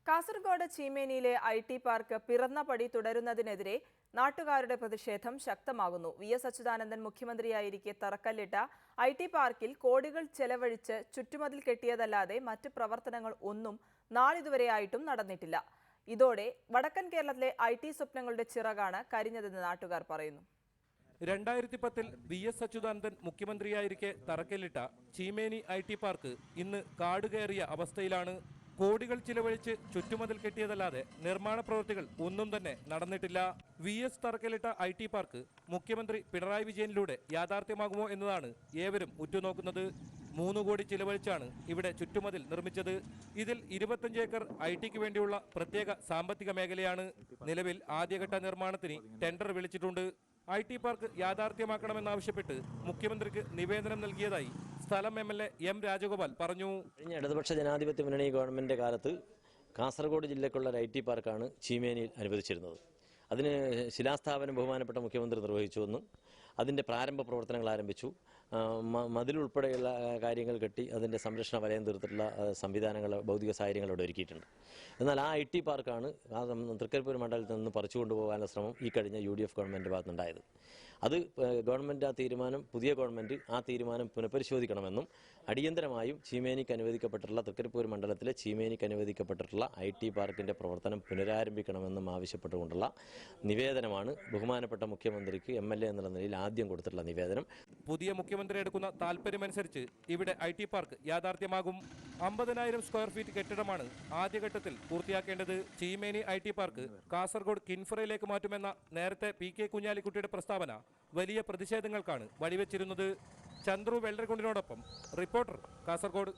Kasaragod ചീമേനിയിലെ IT park പിറന്ന പടി തുടരുന്നതിനെതിരെ നാട്ടുകാരുടെ പ്രതിഷേധം ശക്തമാകുന്നു. VS അച്യുതാനന്ദൻ മുഖ്യമന്ത്രിയായിരിക്കെ തറക്കല്ലിട്ട IT പാർക്കിൽ കോടികൾ ചെലവഴിച്ച് ചുറ്റുമതിൽ കെട്ടിയതല്ലാതെ മറ്റ് പ്രവർത്തനങ്ങൾ ഒന്നും നാളിതുവരെയായിട്ടും നടന്നിട്ടില്ല. ഇതോടെ വടക്കൻ കേരളത്തിലെ IT സ്വപ്നങ്ങളുടെ ചിറകാണ് കരിഞ്ഞതെന്ന് നാട്ടുകാർ പറയുന്നു. 2010-ൽ VS അച്യുതാനന്ദൻ മുഖ്യമന്ത്രിയായിരിക്കെ തറക്കല്ലിട്ട ചീമേനി IT പാർക്ക് ഇന്ന് കാടുകയറിയ അവസ്ഥയിലാണ്. കോടികൾ ചിലവഴിച്ച് ചുറ്റുമതിൽ കെട്ടിയതല്ലാതെ നിർമ്മാണ പ്രവൃത്തികൾ ഒന്നും തന്നെ നടന്നിട്ടില്ല. VS തറക്കല്ലിട്ട IT പാർക്ക് മുഖ്യമന്ത്രി പിണറായി വിജയനിലൂടെ യാഥാർത്ഥ്യമാകുമോ എന്നതാണ് ഏവരും ഉറ്റുനോക്കുന്നത്. 3 കോടി ചിലവഴിച്ചാണ് ഇവിടെ ചുറ്റുമതിൽ നിർമ്മിച്ചത്. ഇതിൽ 25 ഏക്കർ ITക്ക് വേണ്ടിയുള്ള പ്രത്യേക സാമ്പത്തിക മേഖലയാണ്. നിലവിൽ ആദ്യഘട്ട നിർമ്മാണത്തിന് ടെൻഡർ വിളിച്ചിട്ടുണ്ട്. IT പാർക്ക് യാഥാർത്ഥ്യമാക്കണമെന്നാവശ്യപ്പെട്ട് മുഖ്യമന്ത്രിക്ക് നിവേദനം നൽകിയതായി സ്ഥലം MLA M രാജഗോപാൽ പറഞ്ഞു. കഴിഞ്ഞ ഇടതുപക്ഷ ജനാധിപത്യ മുന്നണി ഗവൺമെന്റ് കാലത്ത് കാസർഗോഡ് ജില്ലയ്ക്കുള്ള ഒരു IT പാർക്കാണ് ചീമേനിയിൽ അനുവദിച്ചിരുന്നത്. അതിന് ശിലാസ്ഥാപനം ബഹുമാനപ്പെട്ട മുഖ്യമന്ത്രി നിർവഹിച്ചുവെന്നും അതിൻ്റെ പ്രാരംഭ പ്രവർത്തനങ്ങൾ ആരംഭിച്ചു. മതിലുൾപ്പെടെയുള്ള കാര്യങ്ങൾ കെട്ടി അതിൻ്റെ സംരക്ഷണ വലയം തീർത്തിട്ടുള്ള സംവിധാനങ്ങൾ, ഭൗതിക സാഹചര്യങ്ങൾ അവിടെ ഒരുക്കിയിട്ടുണ്ട്. എന്നാൽ ആ IT പാർക്കാണ് തൃക്കരിപ്പൂർ മണ്ഡലത്തിൽ നിന്ന് പറിച്ചു കൊണ്ടുപോകാനുള്ള ശ്രമം ഈ കഴിഞ്ഞ UDF ഗവൺമെൻറ് ഭാഗത്തുണ്ടായത്. അത് പുതിയ ഗവൺമെൻറ് ആ തീരുമാനം പുനഃപരിശോധിക്കണമെന്നും അടിയന്തരമായും ചീമേനിക്ക് അനുവദിക്കപ്പെട്ടിട്ടുള്ള തൃക്കരിപ്പൂർ മണ്ഡലത്തിലെ ചീമേനിക്ക് അനുവദിക്കപ്പെട്ടിട്ടുള്ള IT പാർക്കിൻ്റെ പ്രവർത്തനം പുനരാരംഭിക്കണമെന്നും ആവശ്യപ്പെട്ടുകൊണ്ടുള്ള നിവേദനമാണ് ബഹുമാനപ്പെട്ട മുഖ്യമന്ത്രിക്ക് MLA എന്നുള്ള നിലയിൽ ആദ്യം കൊടുത്തിട്ടുള്ള നിവേദനം. പുതിയ മുഖ്യമന്ത്രി എടുക്കുന്ന താൽപര്യമനുസരിച്ച് ഇവിടെ IT പാർക്ക് യാഥാർത്ഥ്യമാകും. 50,000 സ്ക്വയർ ഫീറ്റ് കെട്ടിടമാണ് ആദ്യഘട്ടത്തിൽ പൂർത്തിയാക്കേണ്ടത്. ചീമേനി IT പാർക്ക് കാസർഗോഡ് കിൻഫ്രയിലേക്ക് മാറ്റുമെന്ന നേരത്തെ PK കുഞ്ഞാലിക്കുട്ടിയുടെ പ്രസ്താവന വലിയ പ്രതിഷേധങ്ങൾക്കാണ് വഴിവെച്ചിരുന്നത്. ചന്ദ്രു വെള്ളരക്കുണ്ടിനോടൊപ്പം റിപ്പോർട്ടർ, കാസർഗോഡ്.